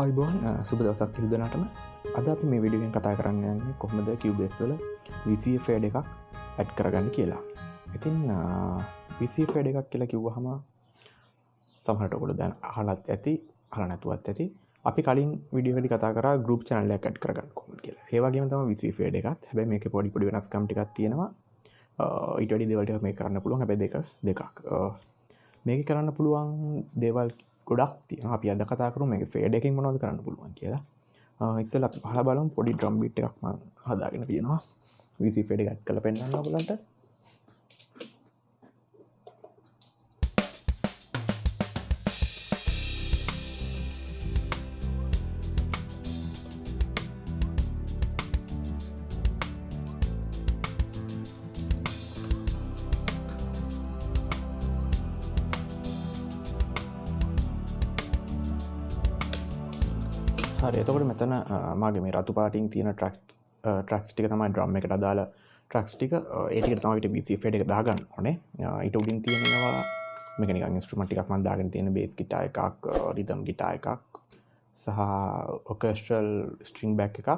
ආයුබෝවන් සුබ දවසක් සියලු දෙනාටම. අද අපි මේ වීඩියෝ එකෙන් කතා කරන්න යන්නේ කොහොමද Cubase වල VCA fade එකක් ඇඩ් කරගන්න කියලා. ඉතින් VCA fade එකක් කියලා කිව්වහම සමහරට ඔයගොල්ලෝ දැන් අහලත් ඇති, අහලා නැතුවත් ඇති. අපි කලින් වීඩියෝ එකදී කතා කරා group channel එකක් ඇඩ් කරගන්න කොහොමද කියලා. ඒ වගේම තමයි VCA fade එකත්. හැබැයි මේකේ පොඩි වෙනස්කම් ටිකක් තියෙනවා. ඊට වැඩි දේවල් ටිකක් මේක කරන්න පුළුවන්. හැබැයි දෙකක්. මේක කරන්න පුළුවන් දේවල් ගොඩක් තියෙනවා. අපි අද කතා කරමු මේක ෆේඩ් එකකින් මොනවද කරන්න පුළුවන් කියලා. ඉස්සෙල්ලා අපි අහලා බලමු පොඩි ඩ්‍රම් බීට් එකක් මම හදාගෙන තියෙනවා. VC ෆේඩ් එක ඇඩ් කරලා පෙන්නන්න ඔයගලන්ට. හරි එතකොට මෙතන මගේ මේ රතු පාටින් තියෙන ට්‍රැක්ස් ටික තමයි ඩ්‍රම් එකට අදාළ ට්‍රැක්ස් ටික. ඒ ටිකට තමයි අපිට VC ෆේඩ් එක දාගන්න ඕනේ. ඊට උඩින් තියෙනවා මේක නිකන් ඉන්ස්ට්‍රුමන්ට් ටිකක් මම දාගෙන තියෙන බේස් ගිටාර් එකක්, රිද්ම් ගිටාර් එකක් සහ ඔකෙස්ට්‍රල් ස්ට්‍රින්ග් බෑක් එකක්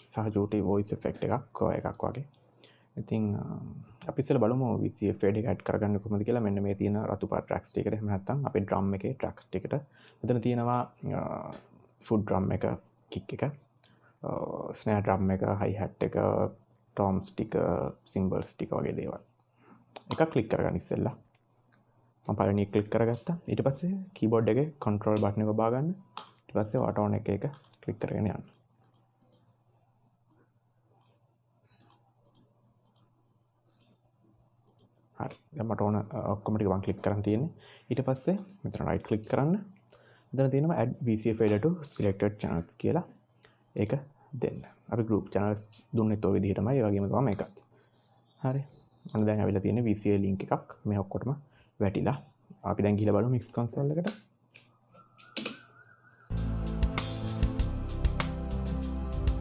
සහ ජූටි වොයිස් ඉෆෙක්ට් එකක් වගේ. ඉතින් අපි ඉස්සෙල්ලා බලමු VC ෆේඩ් එක ඇඩ් කරගන්න කොහොමද කියලා. මෙන්න මේ තියෙන රතු පාට ට්‍රැක්ස් ටිකට එහෙම නැත්නම් අපේ ඩ්‍රම් එකේ ට්‍රැක්ස් ටිකට මෙතන තියෙනවා ෆුඩ් ඩ්‍රම් එක, කික් එක, ස්නෑ ඩ්‍රම් එක, හයි හැට් එක, ටොම්ස් ටික, සිම්බල්ස් ටික වගේ දේවල්. එකක් ක්ලික් කරගන්න ඉස්සෙල්ලා. මම පළවෙනි එක ක්ලික් කරගත්තා. ඊට පස්සේ කීබෝඩ් එකේ control button එක බා ගන්න. ඊට පස්සේ auto on එක ක්ලික් කරගෙන යන්න. හරි. දැන් මට ඕන ඔක්කොම ටික මම ක්ලික් කරන් තියෙන්නේ. ඊට පස්සේ මෙතන right click කරන්න. මෙතන තියෙනවා add VCA fader to selected channels කියලා. ඒක දෙන්න. අපි group channels දුන්නෙත් ඔය විදිහටමයි. ඒ වගේම තමයි මේකත්. හරි. මම දැන් ආවිලා තියෙන VCA link එකක් මේ ඔක්කොටම වැටිලා. අපි දැන් ගිහලා බලමු mix console එකට.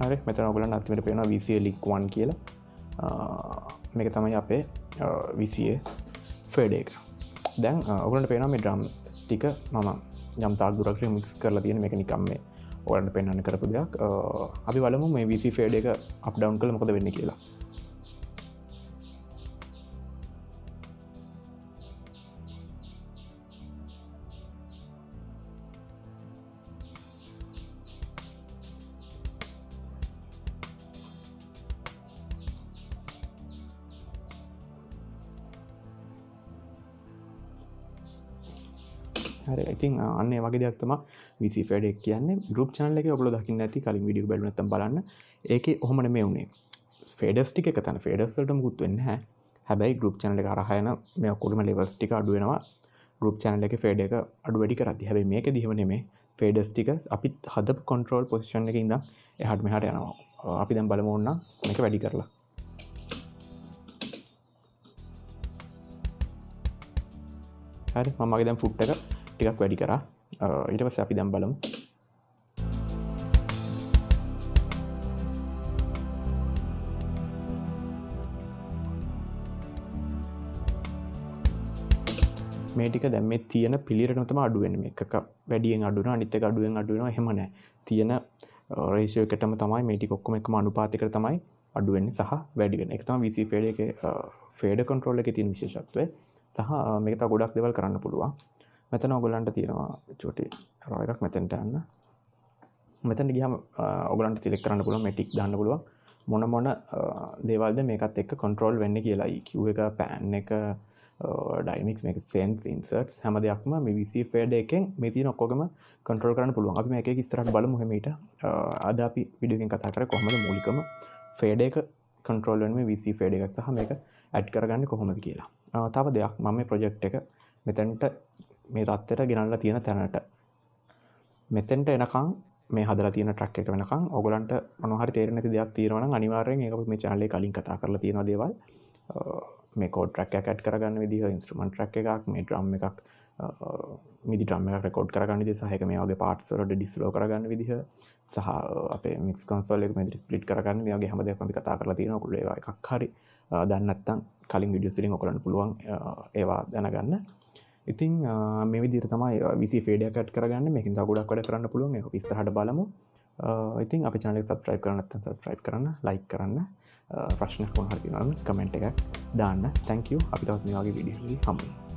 හරි. මෙතන ඔයගොල්ලන්ට අන්තිමට පේනවා VCA link 1 කියලා. මේක තමයි අපේ VCA fader එක. දැන් ඔයගොල්ලන්ට පේනවා මේ drums ටික මම යම් තාක් දුරකට මික්ස් කරලා තියෙන මේක නිකම් මේ ඔයාලට පෙන්වන්න කරපු දෙයක්. අපි බලමු මේ VC fade එක අප් ඩවුන් කළා මොකද වෙන්නේ කියලා. හරි ඉතින් අන්න ඒ වගේ දෙයක් තමයි VC fade එක කියන්නේ. group channel එකේ ඔයගොල්ලෝ දකින්න ඇති කලින් වීඩියෝ එක බැලුවා නැත්නම් බලන්න. ඒකේ ඔහොම නෙමෙයි උනේ. faders ටික එක තැන faders වලට මුකුත් වෙන්නේ නැහැ. හැබැයි group channel එක හරහා යන මේ ඔක්කොගේම levels ටික අඩු වෙනවා. group channel එකේ fade එක අඩු වැඩි කරද්දී. හැබැයි මේකෙදි එහෙම නෙමෙයි. faders ටික අපි හදපු control position එකේ ඉඳන් එහාට මෙහාට යනවා. අපි දැන් බලමු ඕන මේක වැඩි කරලා. හරි මම මගේ දැන් foot එක ටිකක් වැඩි කරා. ඊට පස්සේ අපි දැන් බලමු. මේ ටික දැන් මේ තියෙන පිළිරටම තමයි අඩු වෙන්නේ. මේකක වැඩියෙන් අඩු වෙනවා, අනිත් එක අඩුවෙන් අඩු වෙනවා. එහෙම නැහැ. තියෙන රේෂියෝ එකටම තමයි මේ ටික ඔක්කොම එකම අනුපාතයකට තමයි අඩු වෙන්නේ සහ වැඩි වෙන්නේ. ඒක තමයි VC fade එකේ fader control එකේ තියෙන විශේෂත්වය. සහ මේක තව ගොඩක් දේවල් කරන්න පුළුවන්. මෙතන ඔයගොල්ලන්ට තියෙනවා චෝටි රෝ එකක් මෙතනට යන්න. මෙතනට ගියාම ඔයගොල්ලන්ට සිලෙක්ට් කරන්න පුළුවන් මේ ටික් දාන්න පුළුවන්. මොන දේවල්ද මේකත් එක්ක control වෙන්නේ කියලා. EQ එක, pan එක, dynamics මේක sense inserts හැම දෙයක්ම මේ VC fade එකෙන් මේ තියෙන ඔක්කොගම control කරන්න පුළුවන්. අපි මේක ඉස්සරහට බලමු හැමීට. අද අපි වීඩියෝ එකෙන් කතා කරේ කොහොමද මූලිකම fade එක control වෙන්නේ මේ VC fade එකක් සහ මේක add කරගන්නේ කොහොමද කියලා. තව දෙයක් මම මේ project එක මෙතනට මේ තත්ත්වයට ගෙනල්ලා තියෙන තැනට මෙතෙන්ට එනකන් මේ හදලා තියෙන ට්‍රැක් එක වෙනකන් ඔයගලන්ට මොනවා හරි තේරෙන්නේ නැති දෙයක් තියෙනවා නම් අනිවාර්යෙන් ඒක අපි මේ channel එකේ කලින් කතා කරලා තියෙනවා දේවල්. මේ කෝඩ් ට්‍රැක් එකක් ඇඩ් කරගන්න විදිහ, ඉන්ස්ට්‍රුමන්ට් ට්‍රැක් එකක්, මේ ඩ්‍රම් එකක් මිඩි ඩ්‍රම් එකක් රෙකෝඩ් කරගන්න විදිහ සහ ඒක මේ වගේ පාර්ට්ස් වලට ඩිස්ලෝ කරගන්න විදිහ සහ අපේ මික්ස් කන්සෝල් එක මෙතන ස්ප්ලිට් කරගන්න මේ වගේ හැම දෙයක්ම අපි කතා කරලා තියෙනවා. ඔයගොල්ලෝ ඒවා එකක් හරි දන්නේ නැත්නම් කලින් වීඩියෝස් වලින් ඔයගලන්ට පුළුවන් ඒවා දැනගන්න. ඉතින් මේ විදිහට තමයි VCA ෆේඩ් එක කට් කරගන්නේ. මේකෙන් තව ගොඩක් වැඩ කරන්න පුළුවන්. ඒක අපි ඉස්සරහට බලමු. ඉතින් අපේ channel එක subscribe කරන්න නැත්නම් subscribe කරන්න, like කරන්න. ප්‍රශ්න මොනවා හරි තියෙනවා නම් comment එකක් දාන්න. Thank you. අපි තවත් මේ වගේ වීඩියෝ එකකින් හමු වෙමු.